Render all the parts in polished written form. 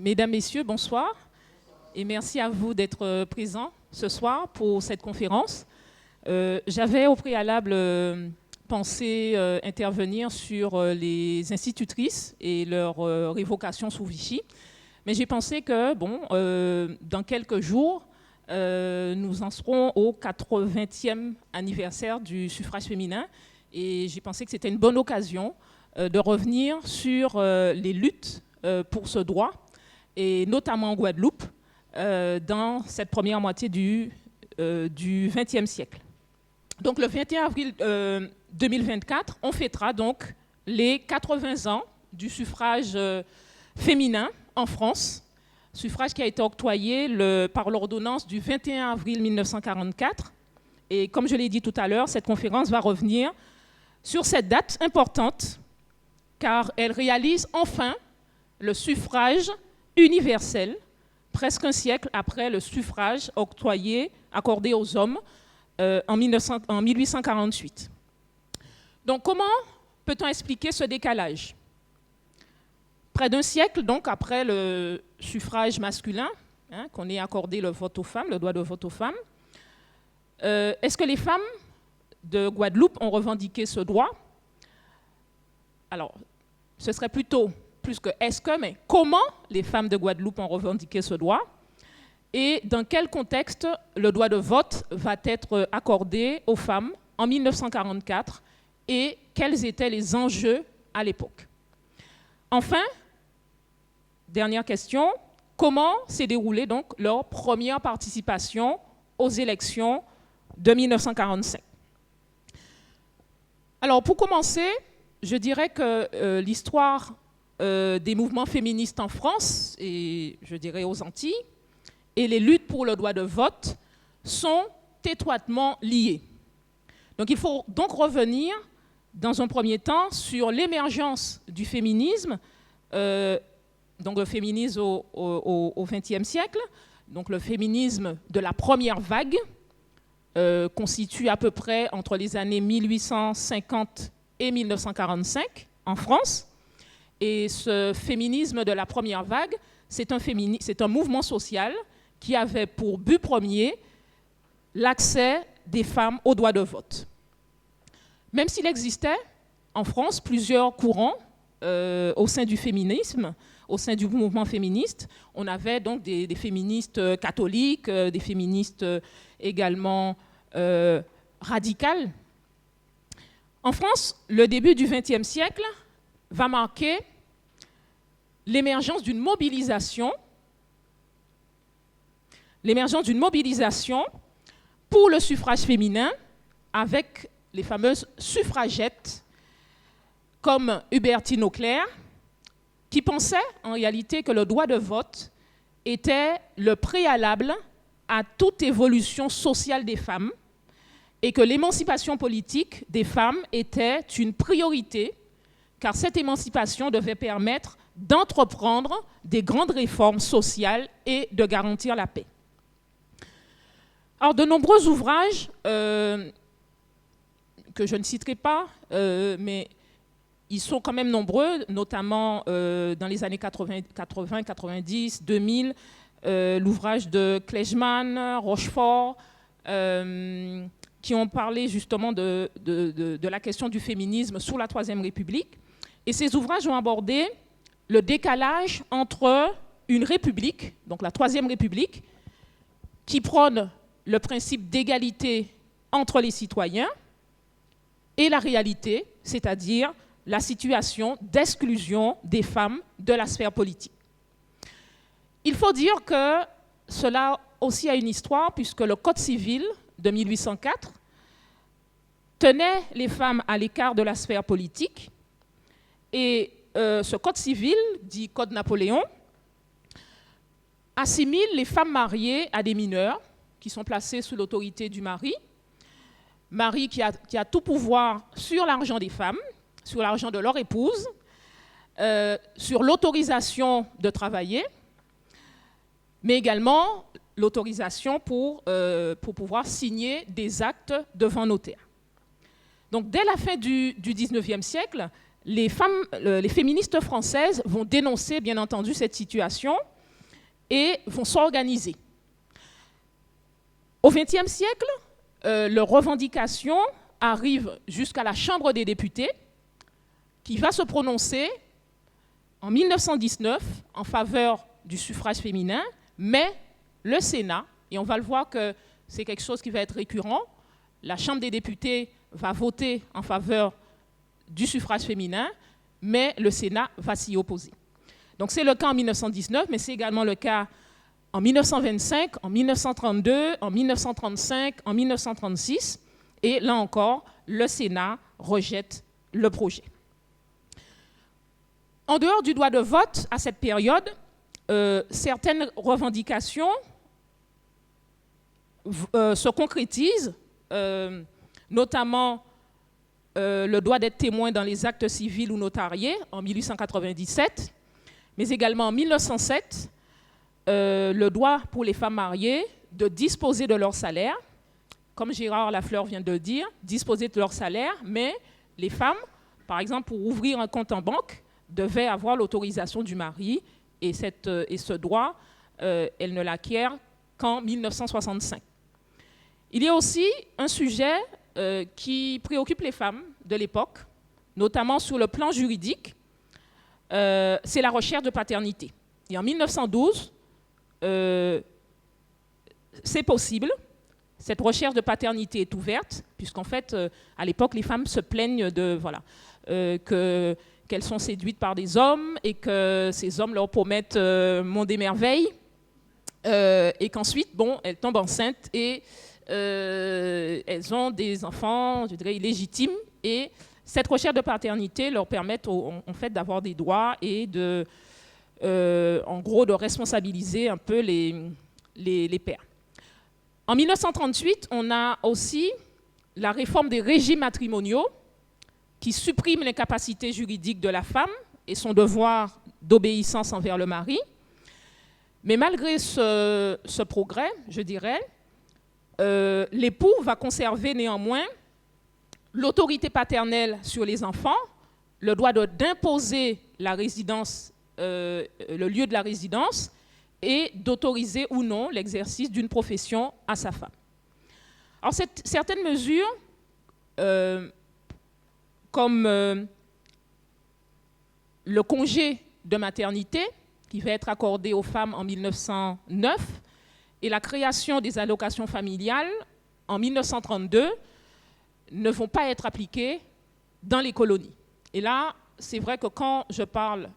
Mesdames, Messieurs, bonsoir. Et merci à vous d'être présents ce soir pour cette conférence. J'avais au préalable pensé intervenir sur les institutrices et leur révocation sous Vichy. Mais j'ai pensé que, dans quelques jours, nous en serons au 80e anniversaire du suffrage féminin. Et j'ai pensé que c'était une bonne occasion de revenir sur les luttes pour ce droit, et notamment en Guadeloupe, dans cette première moitié du XXe siècle. Donc le 21 avril 2024, on fêtera donc les 80 ans du suffrage féminin en France, suffrage qui a été octroyé par l'ordonnance du 21 avril 1944. Et comme je l'ai dit tout à l'heure, cette conférence va revenir sur cette date importante, car elle réalise enfin le suffrage universel, presque un siècle après le suffrage accordé aux hommes en 1848. Donc comment peut-on expliquer ce décalage? Près d'un siècle donc après le suffrage masculin, qu'on ait accordé le vote aux femmes, le droit de vote aux femmes, est-ce que les femmes de Guadeloupe ont revendiqué ce droit? Alors, ce serait plutôt plus que est-ce que, mais comment les femmes de Guadeloupe ont revendiqué ce droit? Et dans quel contexte le droit de vote va être accordé aux femmes en 1944 et quels étaient les enjeux à l'époque? Enfin, dernière question, comment s'est déroulée donc leur première participation aux élections de 1945? Alors, pour commencer, je dirais que l'histoire des mouvements féministes en France, et je dirais aux Antilles, et les luttes pour le droit de vote sont étroitement liées. Donc, il faut donc revenir, dans un premier temps, sur l'émergence du féminisme, donc le féminisme au XXe siècle, donc le féminisme de la première vague, constitue à peu près entre les années 1850 et 1945 en France. Et ce féminisme de la première vague, c'est un mouvement social qui avait pour but premier l'accès des femmes au droit de vote. Même s'il existait en France plusieurs courants au sein du féminisme, au sein du mouvement féministe, on avait donc des féministes catholiques, des féministes également radicales. En France, le début du XXe siècle va marquer l'émergence d'une mobilisation pour le suffrage féminin avec les fameuses suffragettes comme Hubertine Auclair, qui pensaient en réalité que le droit de vote était le préalable à toute évolution sociale des femmes et que l'émancipation politique des femmes était une priorité, car cette émancipation devait permettre d'entreprendre des grandes réformes sociales et de garantir la paix. Alors, de nombreux ouvrages, que je ne citerai pas, mais ils sont quand même nombreux, notamment dans les années 80, 90, 2000, l'ouvrage de Klejman, Rochefort, qui ont parlé justement de la question du féminisme sous la Troisième République. Et ces ouvrages ont abordé le décalage entre une république, donc la Troisième République, qui prône le principe d'égalité entre les citoyens, et la réalité, c'est-à-dire la situation d'exclusion des femmes de la sphère politique. Il faut dire que cela aussi a une histoire, puisque le Code civil de 1804 tenait les femmes à l'écart de la sphère politique, et ce Code civil, dit Code Napoléon, assimile les femmes mariées à des mineurs qui sont placés sous l'autorité du mari qui a tout pouvoir sur l'argent des femmes, sur l'argent de leur épouse, sur l'autorisation de travailler, mais également l'autorisation pour pouvoir signer des actes devant notaire. Donc, dès la fin du XIXe siècle, les féministes françaises vont dénoncer, bien entendu, cette situation et vont s'organiser. Au XXe siècle, leurs revendications arrivent jusqu'à la Chambre des députés, qui va se prononcer en 1919 en faveur du suffrage féminin, mais le Sénat, et on va le voir que c'est quelque chose qui va être récurrent, la Chambre des députés va voter en faveur du suffrage féminin, mais le Sénat va s'y opposer. Donc c'est le cas en 1919, mais c'est également le cas en 1925, en 1932, en 1935, en 1936, et là encore, le Sénat rejette le projet. En dehors du droit de vote, à cette période, certaines revendications se concrétisent, notamment le droit d'être témoin dans les actes civils ou notariés en 1897, mais également en 1907, le droit pour les femmes mariées de disposer de leur salaire, comme Gérard Lafleur vient de le dire, disposer de leur salaire, mais les femmes, par exemple, pour ouvrir un compte en banque, devaient avoir l'autorisation du mari, et ce droit, elles ne l'acquièrent qu'en 1965. Il y a aussi un sujet qui préoccupe les femmes de l'époque, notamment sur le plan juridique, c'est la recherche de paternité. Et en 1912, c'est possible, cette recherche de paternité est ouverte, puisqu'en fait, à l'époque, les femmes se plaignent qu'elles sont séduites par des hommes et que ces hommes leur promettent monde et merveille, et qu'ensuite, elles tombent enceintes et elles ont des enfants, je dirais, illégitimes, et cette recherche de paternité leur permet en fait d'avoir des droits et en gros de responsabiliser un peu les pères. En 1938, on a aussi la réforme des régimes matrimoniaux qui supprime les capacités juridiques de la femme et son devoir d'obéissance envers le mari. Mais malgré ce progrès, je dirais, l'époux va conserver néanmoins l'autorité paternelle sur les enfants, le droit d'imposer la résidence, le lieu de la résidence, et d'autoriser ou non l'exercice d'une profession à sa femme. Alors certaines mesures, comme le congé de maternité, qui va être accordé aux femmes en 1909, et la création des allocations familiales en 1932, ne vont pas être appliquées dans les colonies. Et là, c'est vrai que quand je parle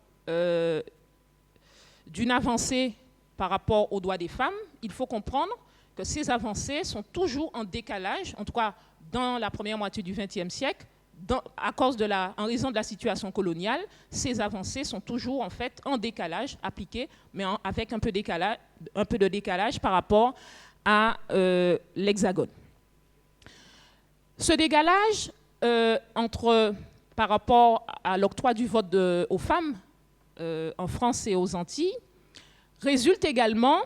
d'une avancée par rapport aux droits des femmes, il faut comprendre que ces avancées sont toujours en décalage, en tout cas dans la première moitié du XXe siècle, en raison de la situation coloniale, ces avancées sont toujours en fait en décalage, appliquées, mais avec un peu de décalage par rapport à l'Hexagone. Ce décalage par rapport à l'octroi du vote aux femmes en France et aux Antilles résulte également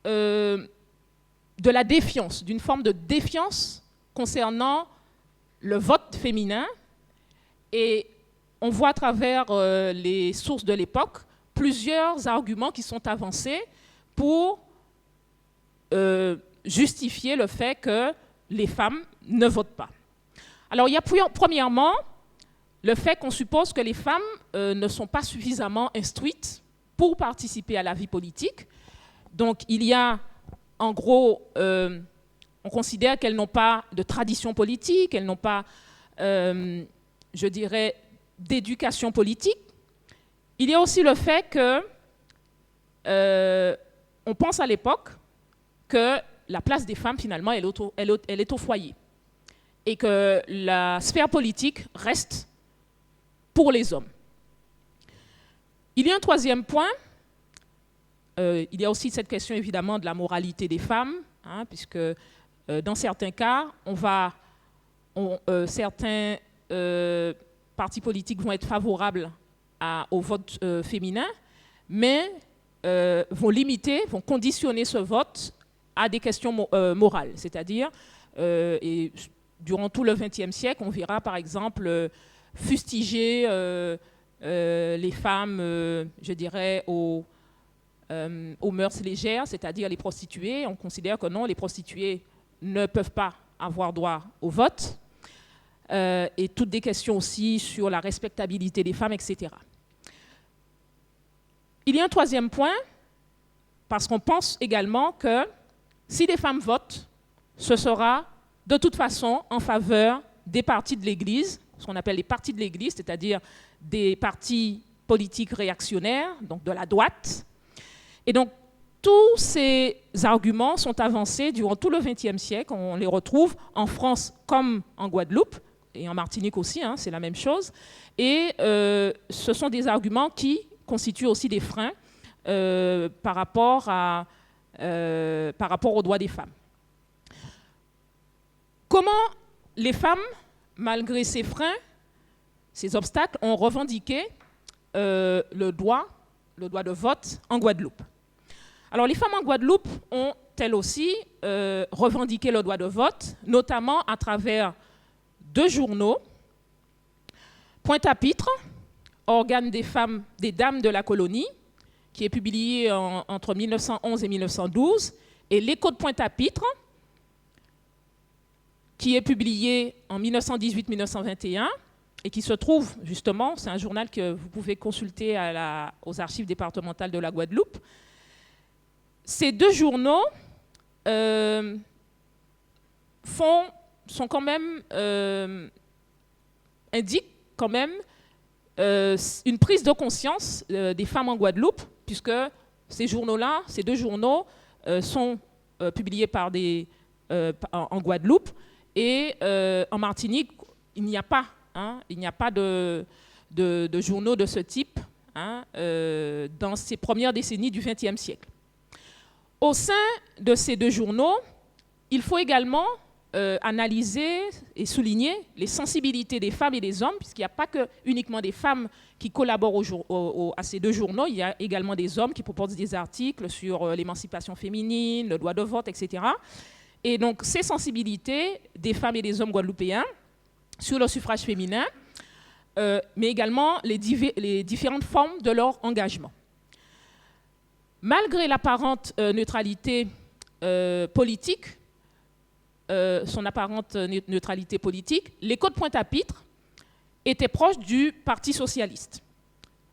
de la défiance, d'une forme de défiance concernant le vote féminin, et on voit à travers les sources de l'époque plusieurs arguments qui sont avancés pour justifier le fait que les femmes ne votent pas. Alors il y a premièrement le fait qu'on suppose que les femmes ne sont pas suffisamment instruites pour participer à la vie politique. Donc il y a en gros, on considère qu'elles n'ont pas de tradition politique, elles n'ont pas, je dirais, d'éducation politique. Il y a aussi le fait que on pense à l'époque que la place des femmes, finalement, elle est au foyer. Et que la sphère politique reste pour les hommes. Il y a un troisième point. Il y a aussi cette question, évidemment, de la moralité des femmes, hein, puisque dans certains cas, certains partis politiques vont être favorables au vote féminin, mais vont conditionner ce vote à des questions morales. C'est-à-dire, et durant tout le XXe siècle, on verra par exemple fustiger les femmes, je dirais, aux mœurs légères, c'est-à-dire les prostituées. On considère que non, les prostituées ne peuvent pas avoir droit au vote. Et toutes des questions aussi sur la respectabilité des femmes, etc. Il y a un troisième point, parce qu'on pense également que si les femmes votent, ce sera de toute façon en faveur des partis de l'Église, ce qu'on appelle les partis de l'Église, c'est-à-dire des partis politiques réactionnaires, donc de la droite. Et donc, tous ces arguments sont avancés durant tout le XXe siècle. On les retrouve en France comme en Guadeloupe, et en Martinique aussi, hein, c'est la même chose. Et ce sont des arguments qui constituent aussi des freins par rapport aux droits des femmes. Comment les femmes, malgré ces freins, ces obstacles, ont revendiqué le droit de vote en Guadeloupe? Alors les femmes en Guadeloupe ont, elles aussi, revendiqué le droit de vote, notamment à travers 2 journaux, Pointe-à-Pitre, organe des dames de la colonie, qui est publié entre 1911 et 1912, et l'Écho de Pointe-à-Pitre, qui est publié en 1918-1921, et qui se trouve justement, c'est un journal que vous pouvez consulter aux archives départementales de la Guadeloupe. Ces 2 journaux indiquent quand même une prise de conscience des femmes en Guadeloupe, puisque ces 2 journaux sont publiés en Guadeloupe, et en Martinique, il n'y a pas de journaux de ce type dans ces premières décennies du XXe siècle. Au sein de ces 2 journaux, il faut également analyser et souligner les sensibilités des femmes et des hommes, puisqu'il n'y a pas uniquement des femmes qui collaborent à ces 2 journaux, il y a également des hommes qui proposent des articles sur l'émancipation féminine, le droit de vote, etc. Et donc ces sensibilités des femmes et des hommes guadeloupéens sur le suffrage féminin, mais également les différentes formes de leur engagement. Malgré l'apparente neutralité politique, son apparente neutralité politique, l'Écho de Pointe-à-Pitre était proche du Parti socialiste,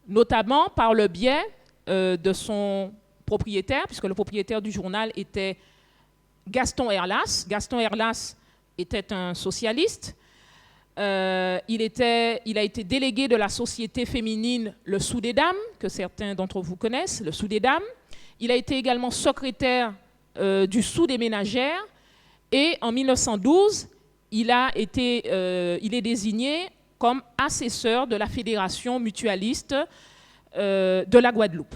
notamment par le biais de son propriétaire, puisque le propriétaire du journal était Gaston Herlas. Gaston Herlas était un socialiste. Il a été délégué de la société féminine Le Sou des Dames, que certains d'entre vous connaissent, Le Sou des Dames. Il a été également secrétaire du Sou des ménagères. Et en 1912, il est désigné comme assesseur de la Fédération mutualiste de la Guadeloupe.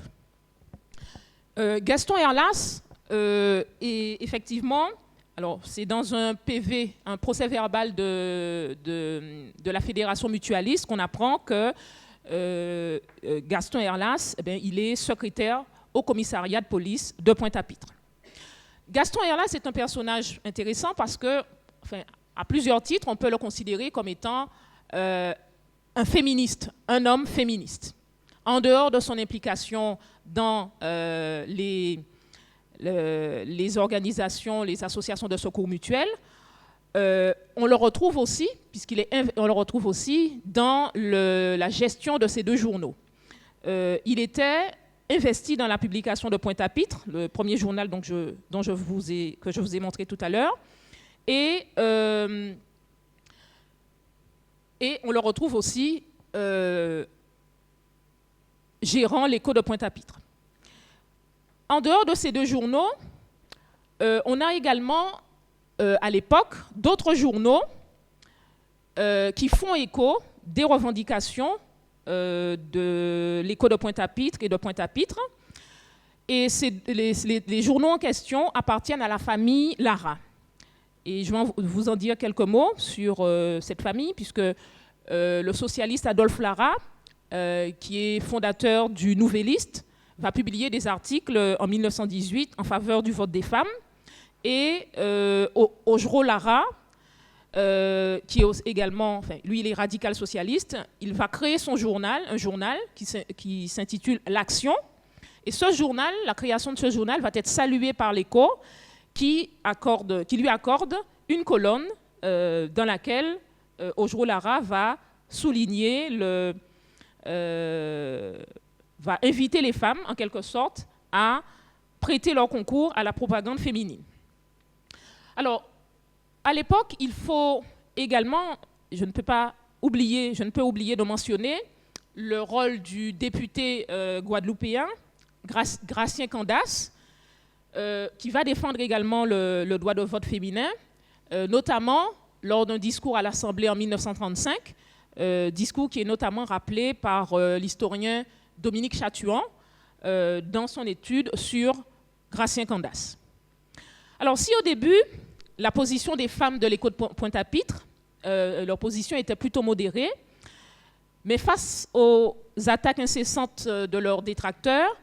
Gaston Herlas est effectivement, alors c'est dans un PV, un procès verbal de la Fédération mutualiste qu'on apprend que Gaston Herlas, il est secrétaire au commissariat de police de Pointe-à-Pitre. Gaston Herlas est un personnage intéressant parce que, à plusieurs titres, on peut le considérer comme étant un féministe, un homme féministe. En dehors de son implication dans les organisations, les associations de secours mutuels, on le retrouve aussi, on le retrouve aussi dans la gestion de ces 2 journaux. Il était investi dans la publication de Pointe-à-Pitre, le premier journal que je vous ai montré tout à l'heure, et on le retrouve aussi gérant l'Écho de Pointe-à-Pitre. En dehors de ces 2 journaux, on a également, à l'époque, d'autres journaux qui font écho des revendications de l'Écho de Pointe-à-Pitre et de Pointe-à-Pitre. Et les journaux en question appartiennent à la famille Lara. Et je vais vous en dire quelques mots sur cette famille, puisque le socialiste Adolphe Lara, qui est fondateur du Nouvelliste, va publier des articles en 1918 en faveur du vote des femmes. Et Augereau Lara, qui est également, lui il est radical socialiste, il va créer son journal, un journal qui s'intitule L'Action, Et ce journal, la création de ce journal va être saluée par l'Écho qui lui accorde une colonne dans laquelle Ojro Lara va souligner, va inviter les femmes, en quelque sorte, à prêter leur concours à la propagande féminine. Alors, à l'époque, il faut également, je ne peux oublier de mentionner le rôle du député guadeloupéen, Gratien Candace, qui va défendre également le droit de vote féminin, notamment lors d'un discours à l'Assemblée en 1935, discours qui est notamment rappelé par l'historien Dominique Chatouan dans son étude sur Gratien Candace. Alors si au début, la position des femmes de l'Écho de Pointe-à-Pitre, leur position était plutôt modérée, mais face aux attaques incessantes de leurs détracteurs,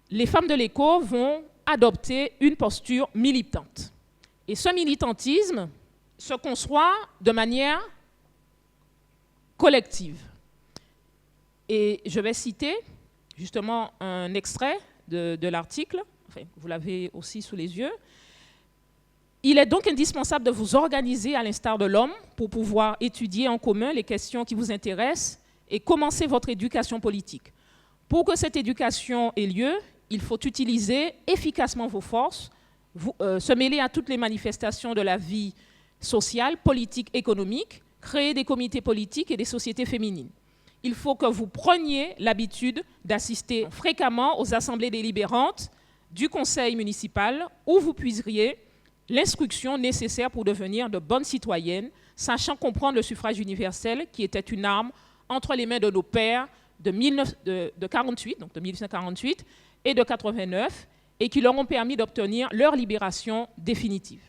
les femmes de l'Écho vont adopter une posture militante. Et ce militantisme se conçoit de manière collective. Et je vais citer justement un extrait de l'article, enfin, vous l'avez aussi sous les yeux. Il est donc indispensable de vous organiser à l'instar de l'homme pour pouvoir étudier en commun les questions qui vous intéressent et commencer votre éducation politique. Pour que cette éducation ait lieu, il faut utiliser efficacement vos forces, se mêler à toutes les manifestations de la vie sociale, politique, économique, créer des comités politiques et des sociétés féminines. Il faut que vous preniez l'habitude d'assister fréquemment aux assemblées délibérantes du conseil municipal où vous puiseriez l'instruction nécessaire pour devenir de bonnes citoyennes, sachant comprendre le suffrage universel qui était une arme entre les mains de nos pères de 1948 et de 89 et qui leur ont permis d'obtenir leur libération définitive.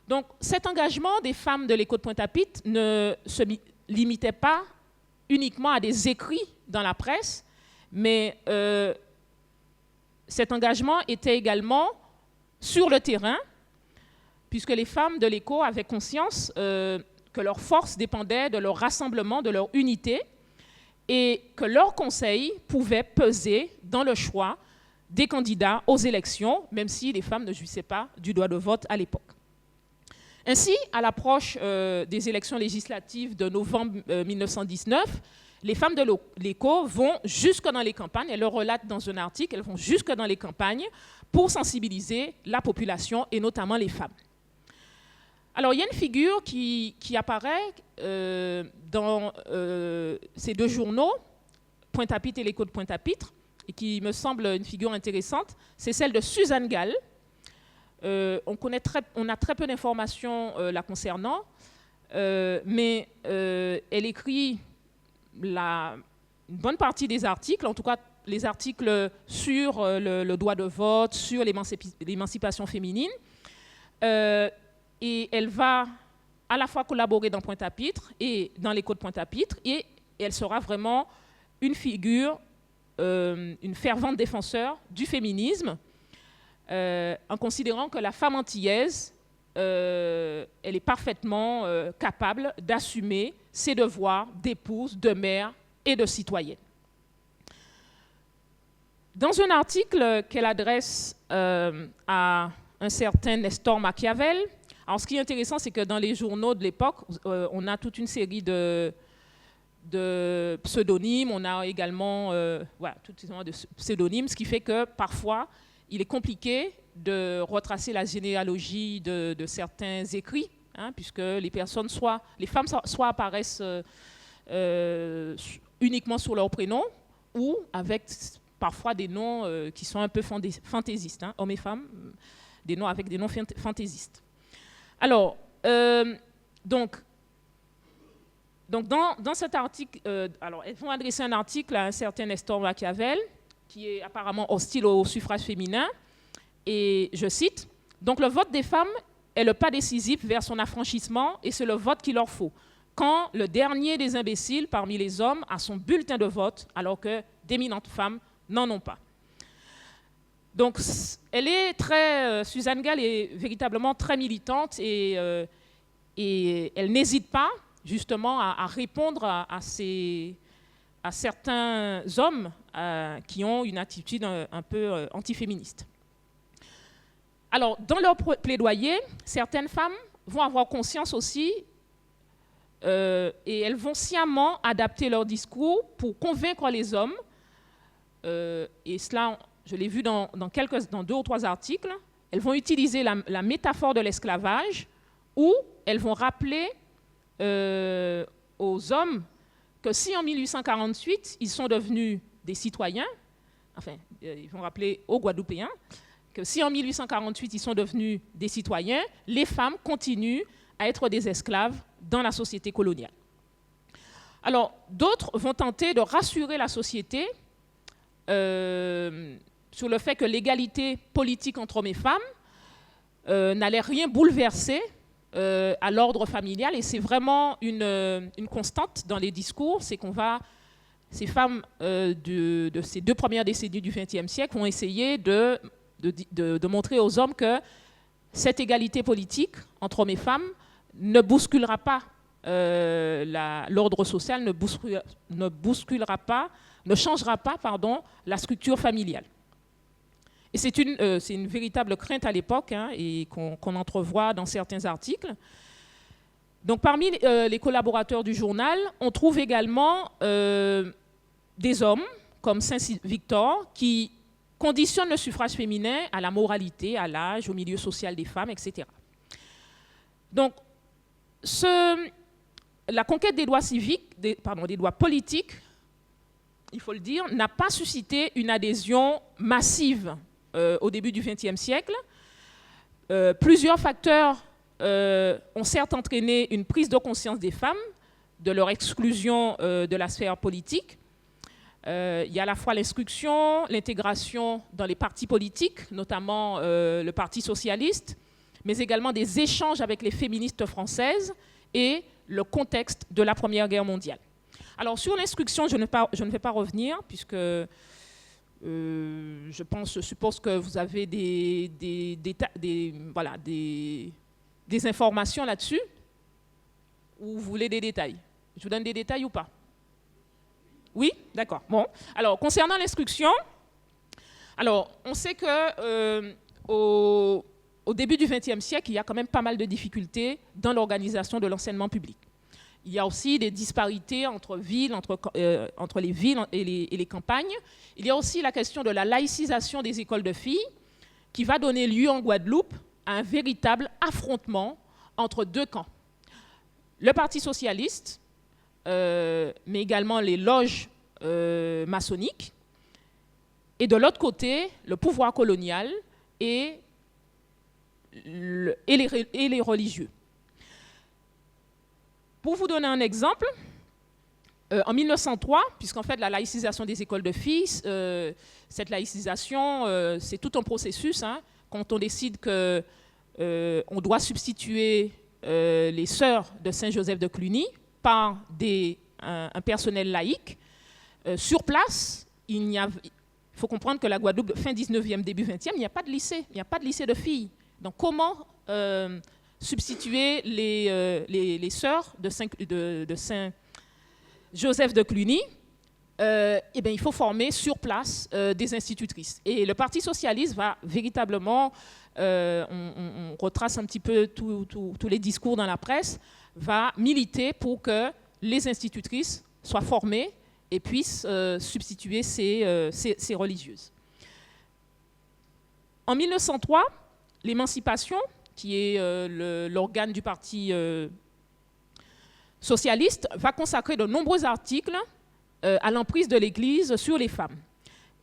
Donc cet engagement des femmes de l'Écho de Pointe-à-Pitre ne se limitait pas uniquement à des écrits dans la presse, mais cet engagement était également sur le terrain, puisque les femmes de l'Écho avaient conscience que leur force dépendait de leur rassemblement, de leur unité, et que leur conseil pouvait peser dans le choix des candidats aux élections, même si les femmes ne jouissaient pas du droit de vote à l'époque. Ainsi, à l'approche des élections législatives de novembre 1919, les femmes de l'Écho vont jusque dans les campagnes, elles le relatent dans un article, elles vont jusque dans les campagnes pour sensibiliser la population et notamment les femmes. Alors, il y a une figure qui apparaît dans ces deux journaux, Pointe-à-Pitre et l'Écho de Pointe-à-Pitre, et qui me semble une figure intéressante, c'est celle de Suzanne Gall. On a très peu d'informations la concernant, mais elle écrit une bonne partie des articles, en tout cas les articles sur le droit de vote, sur l'émancipation féminine. Et elle va à la fois collaborer dans Pointe-à-Pitre et dans l'Écho de Pointe-à-Pitre, et elle sera vraiment une figure, une fervente défenseur du féminisme, en considérant que la femme antillaise, elle est parfaitement capable d'assumer ses devoirs d'épouse, de mère et de citoyenne. Dans un article qu'elle adresse à un certain Nestor Machiavel, alors ce qui est intéressant, c'est que dans les journaux de l'époque, on a toute une série de pseudonymes, on a également tout de pseudonymes, ce qui fait que parfois, il est compliqué de retracer la généalogie de certains écrits, hein, puisque les femmes soit apparaissent uniquement sous leur prénom ou avec parfois des noms qui sont un peu fantaisistes, hein, hommes et femmes, avec des noms fantaisistes. Alors, donc dans cet article, elles vont adresser un article à un certain Nestor Machiavel, qui est apparemment hostile au suffrage féminin, et je cite, « Donc le vote des femmes est le pas décisif vers son affranchissement et c'est le vote qu'il leur faut, quand le dernier des imbéciles parmi les hommes a son bulletin de vote, alors que d'éminentes femmes n'en ont pas. » Donc, Suzanne Gall est véritablement très militante et elle n'hésite pas justement à répondre à ces à certains hommes qui ont une attitude un peu antiféministe. Alors, dans leur plaidoyer, certaines femmes vont avoir conscience aussi et elles vont sciemment adapter leur discours pour convaincre les hommes. Et cela, je l'ai vu dans 2 ou 3 articles. Elles vont utiliser la métaphore de l'esclavage où elles vont rappeler aux hommes que si en 1848, ils sont devenus des citoyens, enfin, ils vont rappeler aux Guadeloupéens, que si en 1848, ils sont devenus des citoyens, les femmes continuent à être des esclaves dans la société coloniale. Alors, d'autres vont tenter de rassurer la société sur le fait que l'égalité politique entre hommes et femmes n'allait rien bouleverser à l'ordre familial, et c'est vraiment une constante dans les discours, c'est ces femmes de ces 2 premières décennies du XXe siècle vont essayer de montrer aux hommes que cette égalité politique entre hommes et femmes ne bousculera pas l'ordre social, ne changera pas la structure familiale. Et c'est une véritable crainte à l'époque, hein, et qu'on entrevoit dans certains articles. Donc, parmi les collaborateurs du journal, on trouve également des hommes comme Saint-Victor qui conditionnent le suffrage féminin à la moralité, à l'âge, au milieu social des femmes, etc. Donc, la conquête des droits civiques, des droits politiques, il faut le dire, n'a pas suscité une adhésion massive au début du XXe siècle. Plusieurs facteurs ont certes entraîné une prise de conscience des femmes, de leur exclusion de la sphère politique. Il y a à la fois l'instruction, l'intégration dans les partis politiques, notamment le Parti socialiste, mais également des échanges avec les féministes françaises et le contexte de la Première Guerre mondiale. Alors sur l'instruction, je ne vais pas revenir, puisque je suppose que vous avez des informations là-dessus, ou vous voulez des détails? Je vous donne des détails ou pas? Oui? D'accord. Bon. Alors, concernant l'instruction, alors, on sait que au début du XXe siècle, il y a quand même pas mal de difficultés dans l'organisation de l'enseignement public. Il y a aussi des disparités entre les villes et les campagnes. Il y a aussi la question de la laïcisation des écoles de filles, qui va donner lieu en Guadeloupe à un véritable affrontement entre 2 camps. Le Parti socialiste, mais également les loges maçonniques, et de l'autre côté, le pouvoir colonial et les religieux. Pour vous donner un exemple, en 1903, puisqu'en fait la laïcisation des écoles de filles, cette laïcisation, c'est tout un processus, hein, quand on décide qu'on doit substituer les sœurs de Saint-Joseph de Cluny par un personnel laïque. Sur place, il faut comprendre que la Guadeloupe, fin 19e, début 20e, il n'y a pas de lycée, il n'y a pas de lycée de filles. Donc comment substituer les sœurs de Saint-Joseph de Cluny? Eh bien, il faut former sur place des institutrices. Et le Parti socialiste va véritablement, on retrace un petit peu tous les discours dans la presse, va militer pour que les institutrices soient formées et puissent substituer ces religieuses. En 1903, l'émancipation, qui est l'organe du Parti socialiste, va consacrer de nombreux articles à l'emprise de l'Église sur les femmes.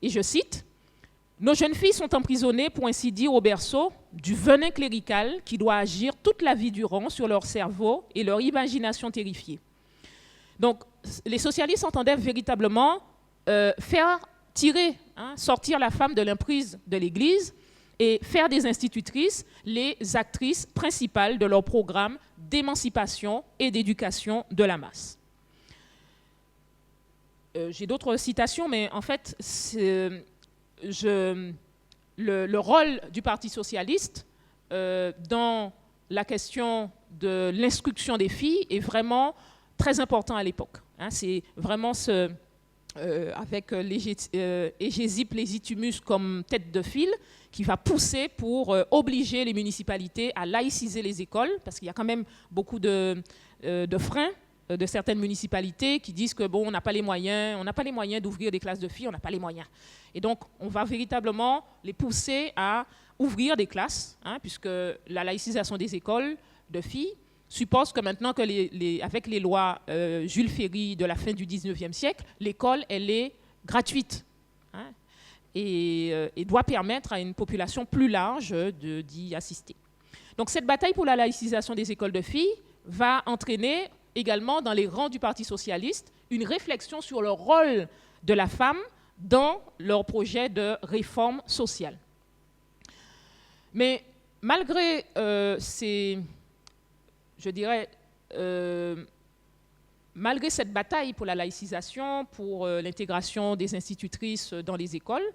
Et je cite, « Nos jeunes filles sont emprisonnées, pour ainsi dire, au berceau du venin clérical qui doit agir toute la vie durant sur leur cerveau et leur imagination terrifiée. » Donc, les socialistes entendaient véritablement faire tirer, sortir la femme de l'emprise de l'Église et faire des institutrices les actrices principales de leur programme d'émancipation et d'éducation de la masse. J'ai d'autres citations, mais en fait, le rôle du Parti socialiste dans la question de l'instruction des filles est vraiment très important à l'époque. C'est vraiment avec Hégésippe Légitimus comme tête de file, qui va pousser pour obliger les municipalités à laïciser les écoles, parce qu'il y a quand même beaucoup de freins de certaines municipalités qui disent que bon, on n'a pas les moyens d'ouvrir des classes de filles, on n'a pas les moyens. Et donc, on va véritablement les pousser à ouvrir des classes, hein, puisque la laïcisation des écoles de filles suppose que maintenant que avec les lois Jules Ferry de la fin du 19e siècle, l'école, elle est gratuite, hein, et doit permettre à une population plus large d'y assister. Donc cette bataille pour la laïcisation des écoles de filles va entraîner également dans les rangs du Parti socialiste une réflexion sur le rôle de la femme dans leur projet de réforme sociale. Mais malgré malgré cette bataille pour la laïcisation, pour l'intégration des institutrices dans les écoles,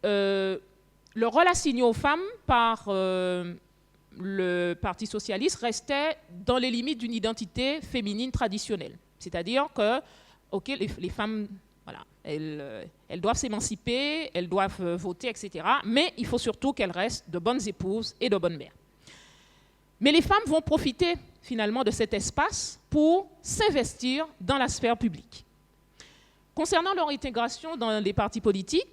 le rôle assigné aux femmes par le Parti socialiste restait dans les limites d'une identité féminine traditionnelle. C'est-à-dire que les femmes, voilà, elles doivent s'émanciper, elles doivent voter, etc. Mais il faut surtout qu'elles restent de bonnes épouses et de bonnes mères. Mais les femmes vont profiter finalement de cet espace pour s'investir dans la sphère publique. Concernant leur intégration dans les partis politiques,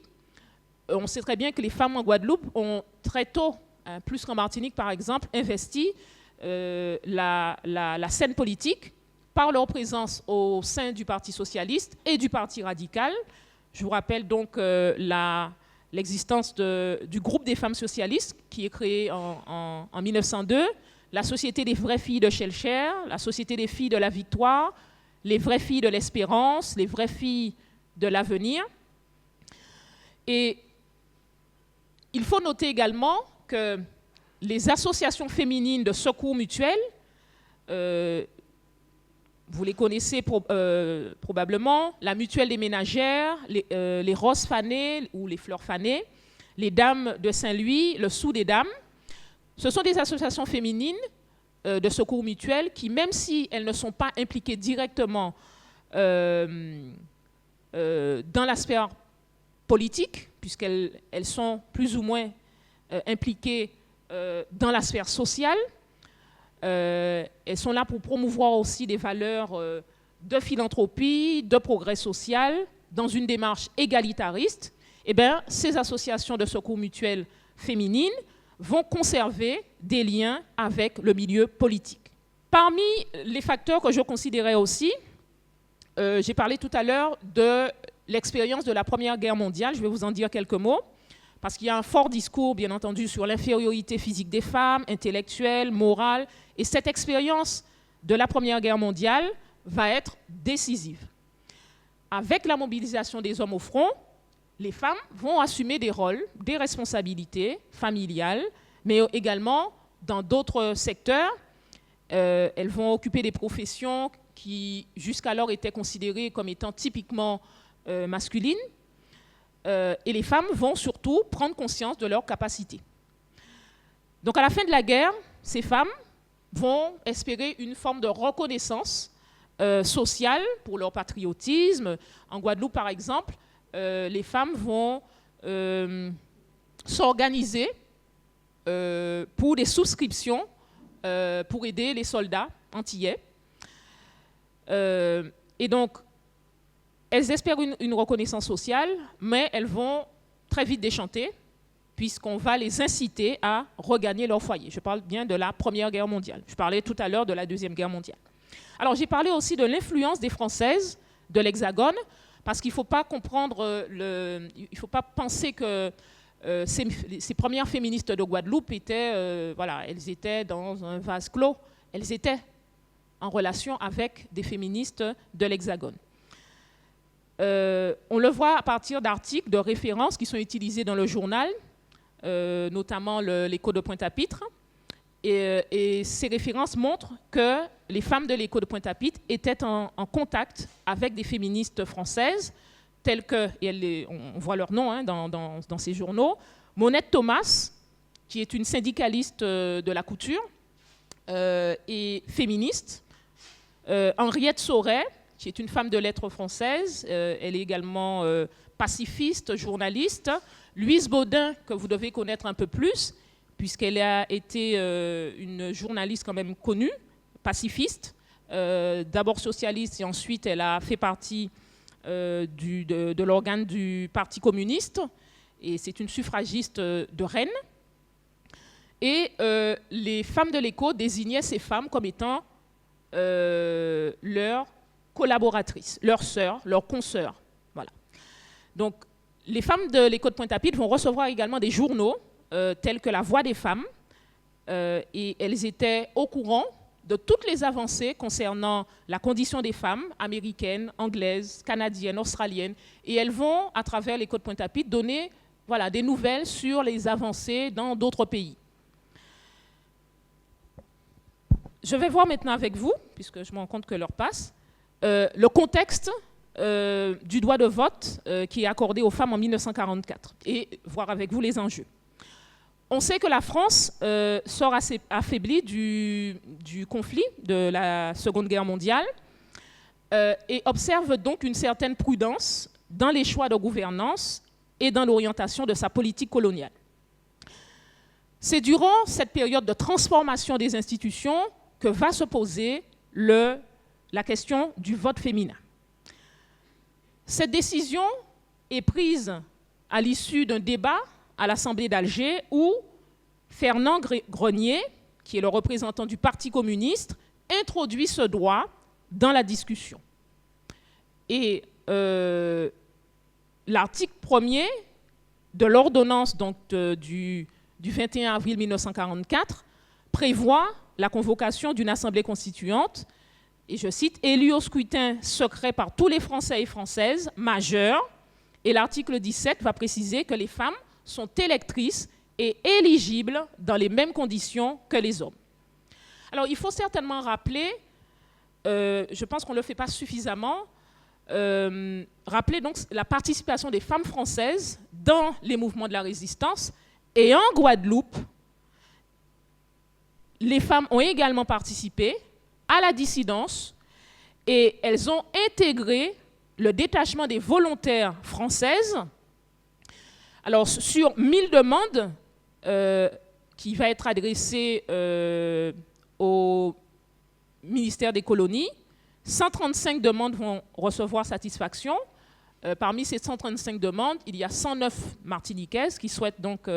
on sait très bien que les femmes en Guadeloupe ont très tôt, plus qu'en Martinique par exemple, investi la scène politique par leur présence au sein du Parti socialiste et du Parti radical. Je vous rappelle donc l'existence du groupe des femmes socialistes qui est créé en 1902, la Société des vraies filles de Schellcher, la Société des filles de la Victoire, les vraies filles de l'Espérance, les vraies filles de l'Avenir. Et il faut noter également que les associations féminines de secours mutuel, vous les connaissez probablement, la Mutuelle des ménagères, les Roses fanées ou les Fleurs fanées, les Dames de Saint-Louis, le Sou des Dames. Ce sont des associations féminines de secours mutuel qui, même si elles ne sont pas impliquées directement dans la sphère politique, puisqu'elles sont plus ou moins impliquées dans la sphère sociale, elles sont là pour promouvoir aussi des valeurs de philanthropie, de progrès social, dans une démarche égalitariste. Eh bien, ces associations de secours mutuel féminines vont conserver des liens avec le milieu politique. Parmi les facteurs que je considérais aussi, j'ai parlé tout à l'heure de l'expérience de la Première Guerre mondiale, je vais vous en dire quelques mots, parce qu'il y a un fort discours, bien entendu, sur l'infériorité physique des femmes, intellectuelle, morale, et cette expérience de la Première Guerre mondiale va être décisive. Avec la mobilisation des hommes au front, les femmes vont assumer des rôles, des responsabilités familiales, mais également dans d'autres secteurs. Elles vont occuper des professions qui jusqu'alors étaient considérées comme étant typiquement masculines. Et les femmes vont surtout prendre conscience de leurs capacités. Donc à la fin de la guerre, ces femmes vont espérer une forme de reconnaissance sociale pour leur patriotisme. En Guadeloupe, par exemple, les femmes vont s'organiser pour des souscriptions pour aider les soldats antillais. Et donc, elles espèrent une reconnaissance sociale, mais elles vont très vite déchanter, puisqu'on va les inciter à regagner leur foyer. Je parle bien de la Première Guerre mondiale. Je parlais tout à l'heure de la Deuxième Guerre mondiale. Alors, j'ai parlé aussi de l'influence des Françaises de l'Hexagone, parce qu'il ne faut pas comprendre, il ne faut pas penser que ces premières féministes de Guadeloupe étaient, elles étaient dans un vase clos. Elles étaient en relation avec des féministes de l'Hexagone. On le voit à partir d'articles de référence qui sont utilisés dans le journal, notamment l'Écho de Pointe-à-Pitre. Et ces références montrent que les femmes de l'Écho de Pointe-à-Pitre étaient en contact avec des féministes françaises, telles que, et on voit leur nom dans ces journaux, Monette Thomas, qui est une syndicaliste de la couture et féministe, Henriette Sauret, qui est une femme de lettres française. Elle est également pacifiste, journaliste. Louise Baudin, que vous devez connaître un peu plus, puisqu'elle a été une journaliste quand même connue, pacifiste, d'abord socialiste et ensuite elle a fait partie de l'organe du Parti communiste, et c'est une suffragiste de Rennes. Et les femmes de l'Écho désignaient ces femmes comme étant leurs collaboratrices, leurs sœurs, leurs consoeurs. Voilà. Donc, les femmes de l'Écho de Pointe-à-Pitre vont recevoir également des journaux tels que La Voix des femmes, et elles étaient au courant de toutes les avancées concernant la condition des femmes américaines, anglaises, canadiennes, australiennes, et elles vont, à travers l'Écho de Pointe-à-Pitre, donner voilà, des nouvelles sur les avancées dans d'autres pays. Je vais voir maintenant avec vous, puisque je me rends compte que l'heure passe, le contexte du droit de vote qui est accordé aux femmes en 1944, et voir avec vous les enjeux. On sait que la France sort assez affaiblie du conflit de la Seconde Guerre mondiale et observe donc une certaine prudence dans les choix de gouvernance et dans l'orientation de sa politique coloniale. C'est durant cette période de transformation des institutions que va se poser la question du vote féminin. Cette décision est prise à l'issue d'un débat à l'Assemblée d'Alger où Fernand Grenier, qui est le représentant du Parti communiste, introduit ce droit dans la discussion. Et l'article 1er de l'ordonnance du 21 avril 1944 prévoit la convocation d'une assemblée constituante, et je cite, « élue au scrutin secret par tous les Français et Françaises majeurs », et l'article 17 va préciser que les femmes sont électrices et éligibles dans les mêmes conditions que les hommes. Alors, il faut certainement rappeler, je pense qu'on ne le fait pas suffisamment, rappeler donc la participation des femmes françaises dans les mouvements de la résistance, et en Guadeloupe, les femmes ont également participé à la dissidence et elles ont intégré le détachement des volontaires françaises. Alors, sur 1000 demandes qui va être adressées au ministère des colonies, 135 demandes vont recevoir satisfaction. Parmi ces 135 demandes, il y a 109 martiniquaises qui souhaitent donc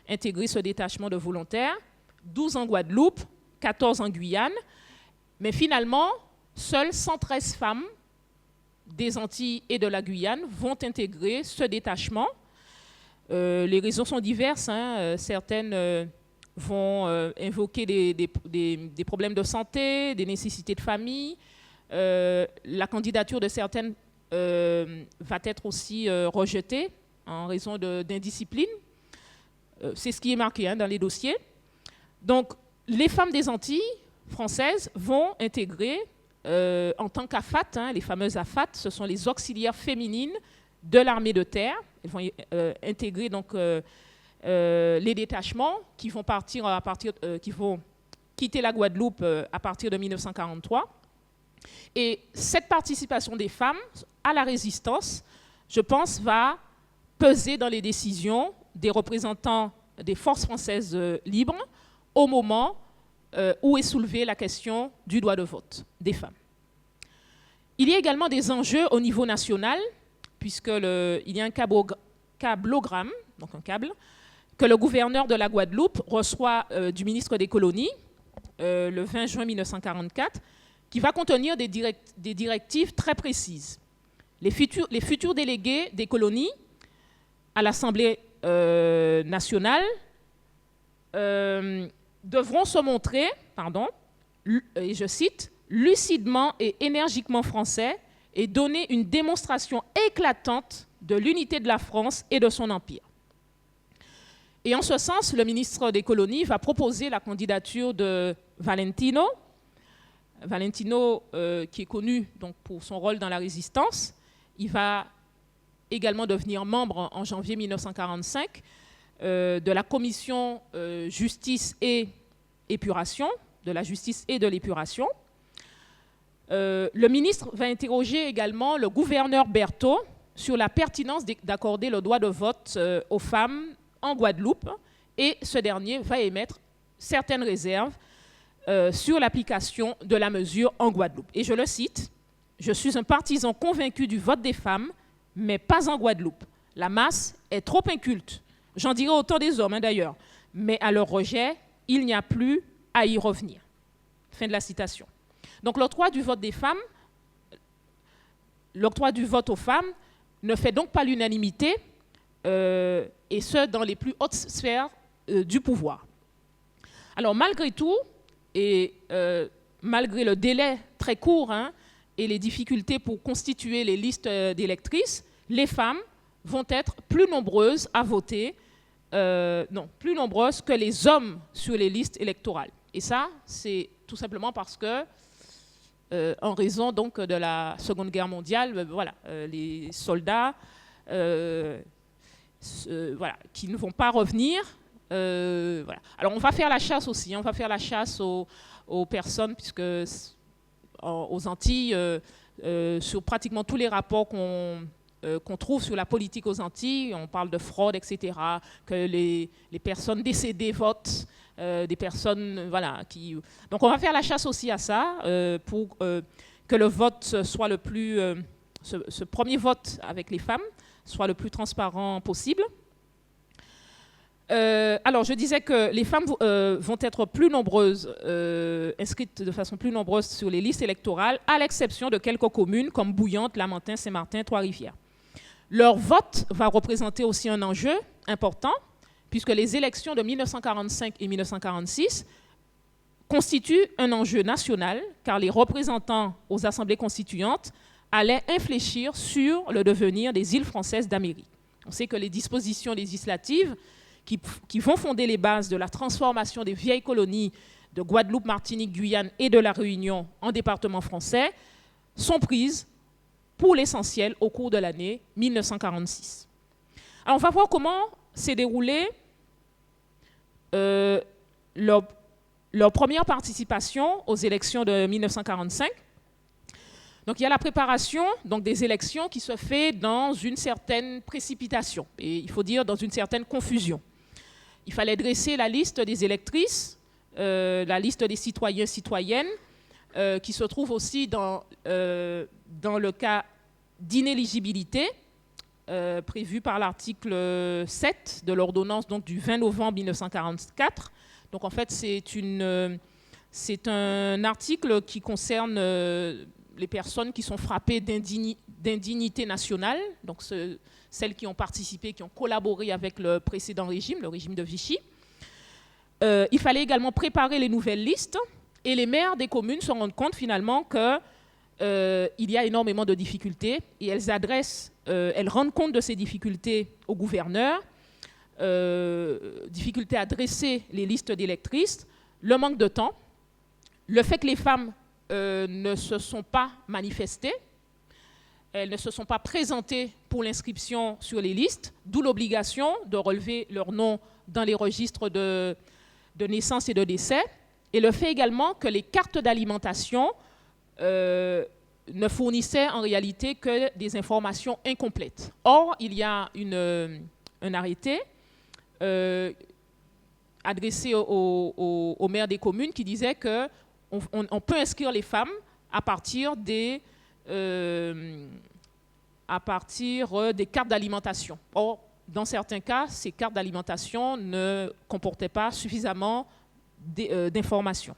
intégrer ce détachement de volontaires, 12 en Guadeloupe, 14 en Guyane, mais finalement, seules 113 femmes des Antilles et de la Guyane vont intégrer ce détachement. Les raisons sont diverses, hein. Certaines vont invoquer des problèmes de santé, des nécessités de famille. La candidature de certaines va être aussi rejetée en raison d'indiscipline. C'est ce qui est marqué dans les dossiers. Donc, les femmes des Antilles françaises vont intégrer, en tant qu'AFAT, les fameuses AFAT, ce sont les auxiliaires féminines de l'armée de terre. Elles vont intégrer donc les détachements qui vont qui vont quitter la Guadeloupe à partir de 1943. Et cette participation des femmes à la résistance, je pense, va peser dans les décisions des représentants des forces françaises libres au moment où est soulevée la question du droit de vote des femmes. Il y a également des enjeux au niveau national, puisqu'il y a un câblogramme, donc un câble, que le gouverneur de la Guadeloupe reçoit du ministre des Colonies le 20 juin 1944, qui va contenir des directives très précises. Les futurs délégués des colonies à l'Assemblée nationale devront se montrer, et je cite, lucidement et énergiquement français et donner une démonstration éclatante de l'unité de la France et de son empire. Et en ce sens, le ministre des Colonies va proposer la candidature de Valentino, qui est connu donc, pour son rôle dans la résistance. Il va également devenir membre en janvier 1945 de la commission justice et épuration, de la justice et de l'épuration. Le ministre va interroger également le gouverneur Berthaud sur la pertinence d'accorder le droit de vote aux femmes en Guadeloupe, et ce dernier va émettre certaines réserves sur l'application de la mesure en Guadeloupe. Et je le cite, « Je suis un partisan convaincu du vote des femmes, mais pas en Guadeloupe. La masse est trop inculte. J'en dirai autant des hommes, d'ailleurs. Mais à leur rejet, il n'y a plus à y revenir. » Fin de la citation. Donc l'octroi du vote des femmes, l'octroi du vote aux femmes ne fait donc pas l'unanimité, et ce, dans les plus hautes sphères du pouvoir. Alors malgré tout, et malgré le délai très court et les difficultés pour constituer les listes d'électrices, les femmes vont être plus nombreuses à voter, plus nombreuses que les hommes sur les listes électorales. Et ça, c'est tout simplement parce que, en raison donc de la Seconde Guerre mondiale, les soldats qui ne vont pas revenir. Alors on va faire la chasse aussi, on va faire la chasse aux personnes, puisque aux Antilles, sur pratiquement tous les rapports qu'on trouve sur la politique aux Antilles, on parle de fraude, etc., que les personnes décédées votent, des personnes, qui... Donc on va faire la chasse aussi à ça, pour que le vote soit le plus... ce premier vote avec les femmes soit le plus transparent possible. Alors, je disais que les femmes vont être plus nombreuses, inscrites de façon plus nombreuse sur les listes électorales, à l'exception de quelques communes comme Bouillante, Lamentin, Saint-Martin, Trois-Rivières. Leur vote va représenter aussi un enjeu important, puisque les élections de 1945 et 1946 constituent un enjeu national, car les représentants aux assemblées constituantes allaient infléchir sur le devenir des îles françaises d'Amérique. On sait que les dispositions législatives qui vont fonder les bases de la transformation des vieilles colonies de Guadeloupe, Martinique, Guyane et de la Réunion en départements français sont prises pour l'essentiel au cours de l'année 1946. Alors on va voir comment s'est déroulée leur première participation aux élections de 1945. Donc il y a la préparation des élections qui se fait dans une certaine précipitation, et il faut dire dans une certaine confusion. Il fallait dresser la liste des électrices, la liste des citoyens, citoyennes, qui se trouve aussi dans le cas d'inéligibilité prévu par l'article 7 de l'ordonnance du 20 novembre 1944. Donc en fait, c'est un article qui concerne les personnes qui sont frappées d'indignité nationale, donc celles qui ont participé, qui ont collaboré avec le précédent régime, le régime de Vichy. Il fallait également préparer les nouvelles listes, et les maires des communes se rendent compte finalement qu'il y a énormément de difficultés, et elles rendent compte de ces difficultés au gouverneur, difficultés à dresser les listes d'électrices, le manque de temps, le fait que les femmes ne se sont pas manifestées, elles ne se sont pas présentées pour l'inscription sur les listes, d'où l'obligation de relever leur nom dans les registres de naissance et de décès, et le fait également que les cartes d'alimentation ne fournissaient en réalité que des informations incomplètes. Or, il y a un arrêté adressé aux maires des communes qui disait que on peut inscrire les femmes à partir des cartes d'alimentation. Or, dans certains cas, ces cartes d'alimentation ne comportaient pas suffisamment d'informations.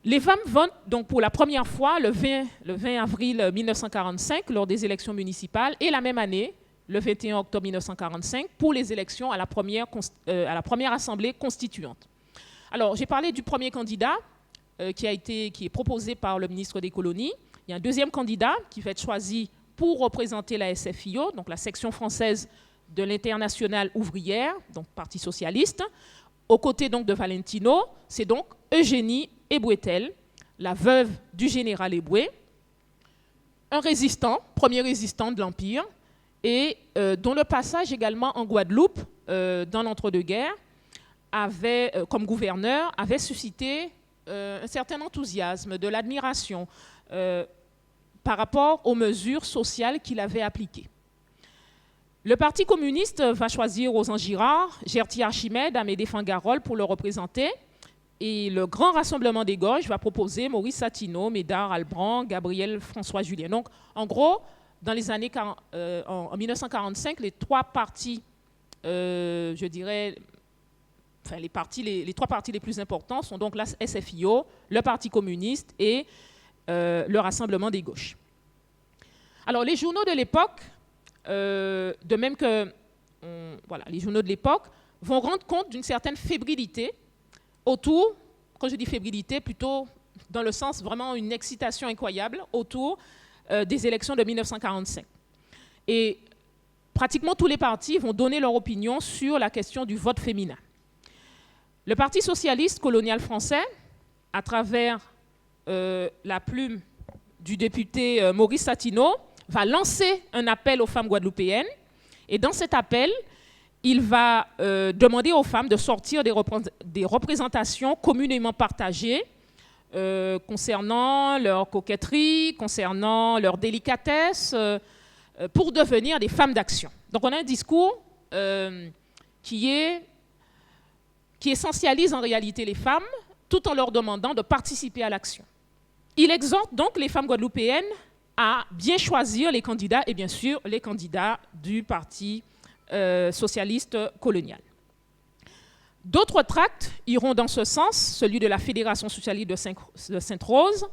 Les femmes votent donc pour la première fois le 20 avril 1945 lors des élections municipales, et la même année, le 21 octobre 1945, pour les élections à la première assemblée constituante. Alors, j'ai parlé du premier candidat qui est proposé par le ministre des Colonies. Il y a un deuxième candidat qui va être choisi pour représenter la SFIO, donc la section française de l'Internationale ouvrière, donc Parti socialiste. Aux côtés donc de Valentino, c'est donc Eugénie Ebouetel, la veuve du général Eboué, un résistant, premier résistant de l'Empire, et dont le passage également en Guadeloupe dans l'entre-deux-guerres comme gouverneur avait suscité un certain enthousiasme, de l'admiration par rapport aux mesures sociales qu'il avait appliquées. Le Parti communiste va choisir Ozan Girard, Gerty Archimède, Amédée Fangarol pour le représenter. Et le Grand Rassemblement des Gauches va proposer Maurice Satineau, Médard Albrand, Gabriel François Julien. Donc, en gros, dans les années en 1945, les trois partis, je dirais, enfin les trois partis les plus importants sont donc la SFIO, le Parti communiste et le Rassemblement des Gauches. Alors, les journaux de l'époque, de même que voilà, les journaux de l'époque, vont rendre compte d'une certaine fébrilité autour, quand je dis fébrilité, plutôt dans le sens vraiment une excitation incroyable autour des élections de 1945. Et pratiquement tous les partis vont donner leur opinion sur la question du vote féminin. Le Parti socialiste colonial français, à travers la plume du député Maurice Satineau, va lancer un appel aux femmes guadeloupéennes. Et dans cet appel, il va demander aux femmes de sortir des représentations communément partagées concernant leur coquetterie, concernant leur délicatesse, pour devenir des femmes d'action. Donc on a un discours qui essentialise en réalité les femmes tout en leur demandant de participer à l'action. Il exhorte donc les femmes guadeloupéennes à bien choisir les candidats et bien sûr les candidats du Parti socialiste colonial. D'autres tracts iront dans ce sens, celui de la Fédération socialiste de Sainte-Rose,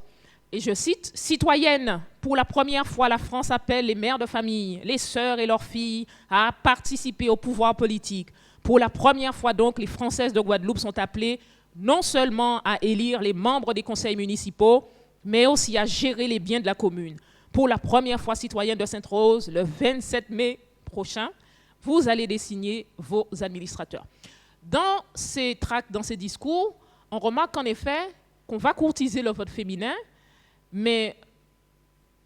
et je cite, « Citoyennes, pour la première fois, la France appelle les mères de famille, les sœurs et leurs filles à participer au pouvoir politique. Pour la première fois donc, les Françaises de Guadeloupe sont appelées non seulement à élire les membres des conseils municipaux, mais aussi à gérer les biens de la commune. Pour la première fois, citoyennes de Sainte-Rose, le 27 mai prochain, vous allez désigner vos administrateurs. » Dans ces tracts, dans ces discours, on remarque en effet qu'on va courtiser le vote féminin, mais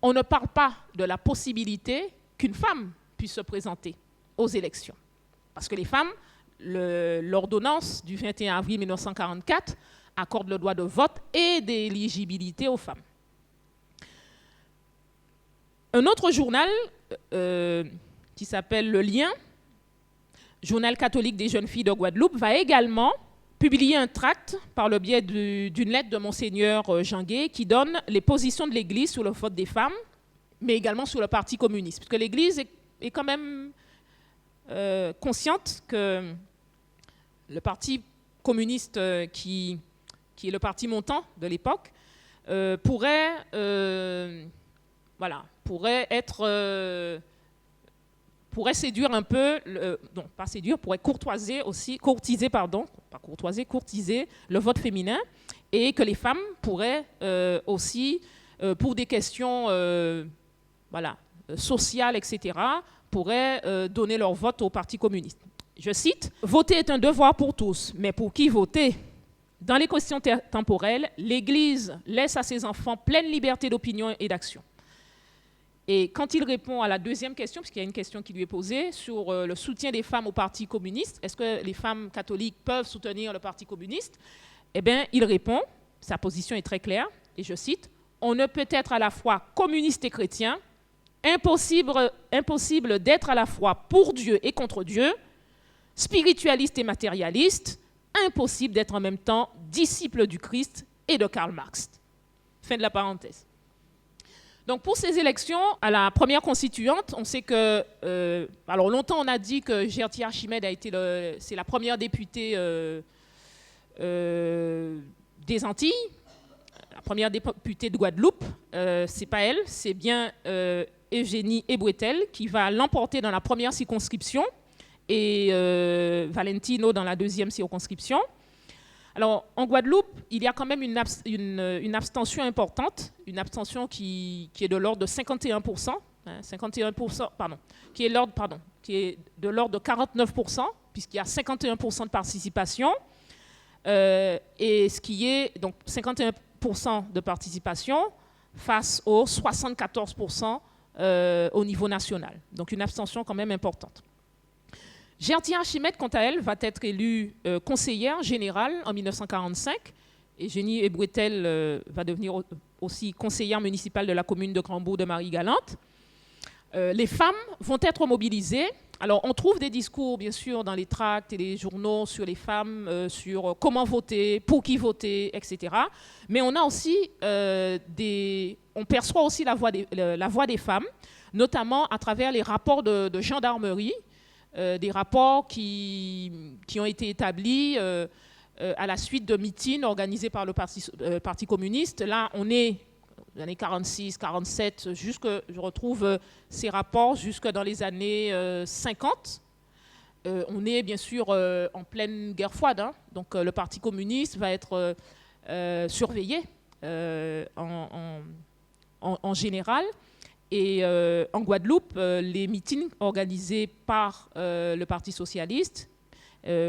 on ne parle pas de la possibilité qu'une femme puisse se présenter aux élections. Parce que les femmes, l'ordonnance du 21 avril 1944 accorde le droit de vote et d'éligibilité aux femmes. Un autre journal qui s'appelle Le Lien, journal catholique des jeunes filles de Guadeloupe, va également publier un tract par le biais d'une lettre de Monseigneur Janguet qui donne les positions de l'Église sur le vote des femmes, mais également sur le Parti communiste. Parce que l'Église est quand même consciente que le Parti communiste, qui est le parti montant de l'époque, pourrait séduire un peu, non pas séduire, pourrait courtiser le vote féminin, et que les femmes pourraient aussi, pour des questions sociales, etc., pourraient donner leur vote au Parti communiste. Je cite, « Voter est un devoir pour tous, mais pour qui voter ? Dans les questions temporelles, l'Église laisse à ses enfants pleine liberté d'opinion et d'action. » Et quand il répond à la deuxième question, puisqu'il y a une question qui lui est posée sur le soutien des femmes au Parti communiste, est-ce que les femmes catholiques peuvent soutenir le Parti communiste? Eh bien, il répond, sa position est très claire, et je cite, « On ne peut être à la fois communiste et chrétien, impossible d'être à la fois pour Dieu et contre Dieu, spiritualiste et matérialiste, impossible d'être en même temps disciple du Christ et de Karl Marx. » Fin de la parenthèse. Donc pour ces élections, à la première constituante, on sait que, alors longtemps on a dit que Gerty Archimède c'est la première députée des Antilles, la première députée de Guadeloupe. C'est pas elle, c'est bien Eugénie Ebouetel qui va l'emporter dans la première circonscription et Valentino dans la deuxième circonscription. Alors, en Guadeloupe, il y a quand même une abstention importante, une abstention qui est de l'ordre de 51%, qui est de l'ordre de 49%, puisqu'il y a 51% de participation, et ce qui est donc 51% de participation face aux 74% au niveau national. Donc, une abstention quand même importante. Gerty Archimède, quant à elle, va être élue conseillère générale en 1945 Et Jenny Ebouetel va devenir aussi conseillère municipale de la commune de Crambourg de Marie-Galante. Les femmes vont être mobilisées. Alors, on trouve des discours, bien sûr, dans les tracts et les journaux sur les femmes, sur comment voter, pour qui voter, etc. Mais on a aussi on perçoit aussi la voix des femmes, notamment à travers les rapports de gendarmerie, des rapports qui ont été établis à la suite de meetings organisés par le Parti communiste. Là, on est les années 46, 47, je retrouve ces rapports jusque dans les années 50. On est bien sûr en pleine guerre froide, hein. Donc le Parti communiste va être surveillé en général. Et en Guadeloupe, les meetings organisés par le Parti socialiste,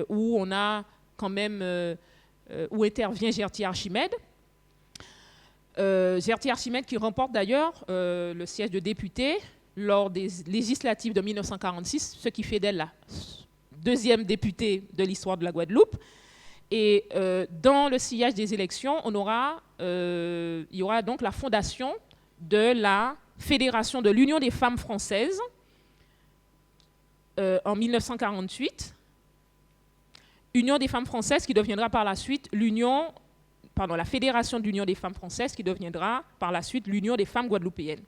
où on a quand même, où intervient Gerty Archimède. Gerty Archimède qui remporte d'ailleurs le siège de député lors des législatives de 1946, ce qui fait d'elle la deuxième députée de l'histoire de la Guadeloupe. Et dans le sillage des élections, il y aura donc la fondation de la Fédération de l'Union des femmes françaises en 1948. Union des femmes françaises qui deviendra par la suite la Fédération de l'Union des femmes françaises qui deviendra par la suite l'Union des femmes guadeloupéennes.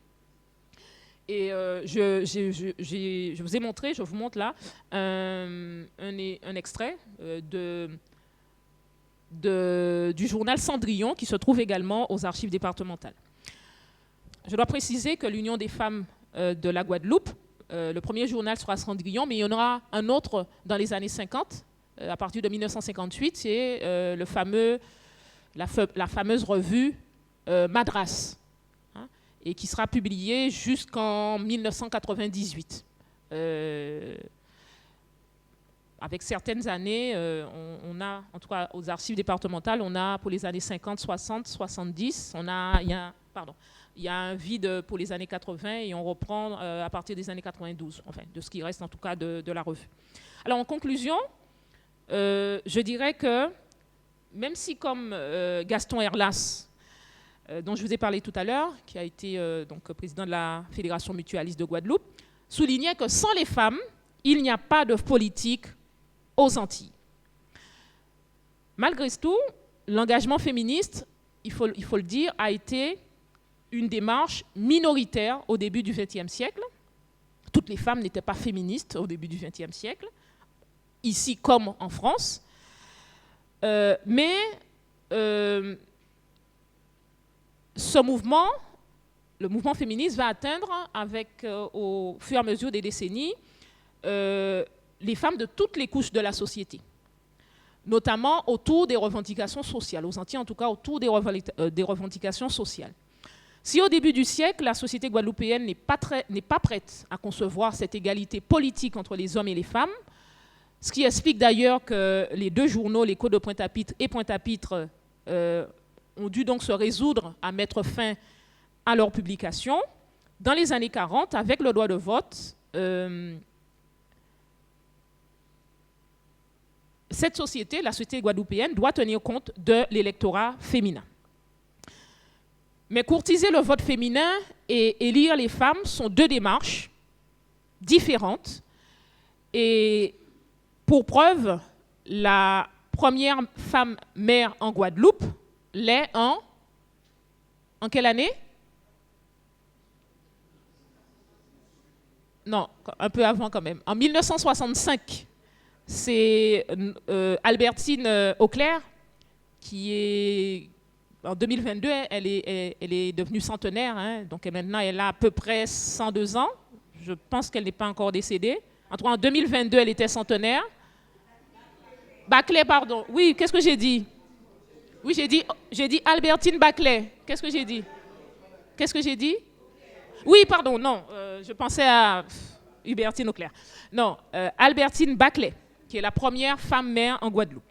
Et je vous ai montré, je vous montre là un extrait du journal Cendrillon qui se trouve également aux archives départementales. Je dois préciser que l'Union des femmes de la Guadeloupe, le premier journal sera Cendrillon, mais il y en aura un autre dans les années 50, à partir de 1958, c'est la fameuse revue Madras, hein, et qui sera publiée jusqu'en 1998. Avec certaines années, on a, en tout cas aux archives départementales, on a pour les années 50, 60, 70, il y a un vide pour les années 80 et on reprend à partir des années 92, enfin, de ce qui reste en tout cas de la revue. Alors en conclusion, je dirais que même si comme Gaston Herlas, dont je vous ai parlé tout à l'heure, qui a été donc président de la Fédération mutualiste de Guadeloupe, soulignait que sans les femmes, il n'y a pas de politique aux Antilles. Malgré tout, l'engagement féministe, il faut le dire, a été une démarche minoritaire au début du XXe siècle. Toutes les femmes n'étaient pas féministes au début du XXe siècle, ici comme en France. Mais ce mouvement, le mouvement féministe, va atteindre, au fur et à mesure des décennies, les femmes de toutes les couches de la société, notamment autour des revendications sociales, aux Antilles en tout cas, autour des revendications sociales. Si au début du siècle, la société guadeloupéenne n'est pas prête à concevoir cette égalité politique entre les hommes et les femmes, ce qui explique d'ailleurs que les deux journaux, l'Écho de Pointe-à-Pitre et Pointe-à-Pitre, ont dû donc se résoudre à mettre fin à leur publication. Dans les années 40, avec le droit de vote, cette société, la société guadeloupéenne, doit tenir compte de l'électorat féminin. Mais courtiser le vote féminin et élire les femmes sont deux démarches différentes. Et pour preuve, la première femme maire en Guadeloupe l'est en quelle année? Non, un peu avant quand même. En 1965, c'est Albertine Auclair qui est... En 2022, elle est devenue centenaire, hein, donc maintenant elle a à peu près 102 ans. Je pense qu'elle n'est pas encore décédée. En tout cas, en 2022, elle était centenaire. Baclay, pardon. Oui, qu'est-ce que j'ai dit? Oui, j'ai dit Albertine Baclay. Qu'est-ce que j'ai dit? Qu'est-ce que j'ai dit? Oui, pardon, non. Je pensais à Hubertine Auclair. Non, Albertine Baclay, qui est la première femme maire en Guadeloupe.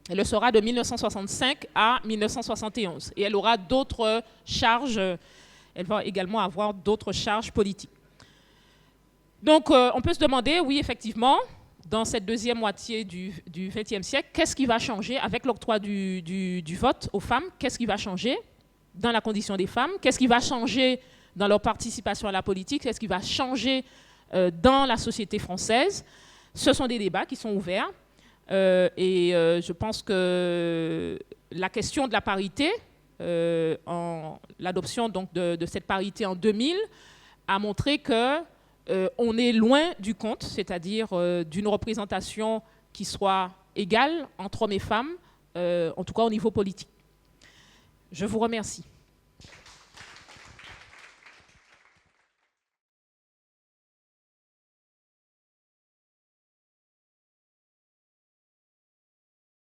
Elle le sera de 1965 à 1971. Et elle aura d'autres charges, elle va également avoir d'autres charges politiques. Donc, on peut se demander, oui, effectivement, dans cette deuxième moitié du XXe siècle, qu'est-ce qui va changer avec l'octroi du vote aux femmes? Qu'est-ce qui va changer dans la condition des femmes? Qu'est-ce qui va changer dans leur participation à la politique? Qu'est-ce qui va changer dans la société française? Ce sont des débats qui sont ouverts. Je pense que la question de la parité, l'adoption donc de cette parité en 2000, a montré que on est loin du compte, c'est-à-dire d'une représentation qui soit égale entre hommes et femmes, en tout cas au niveau politique. Je vous remercie.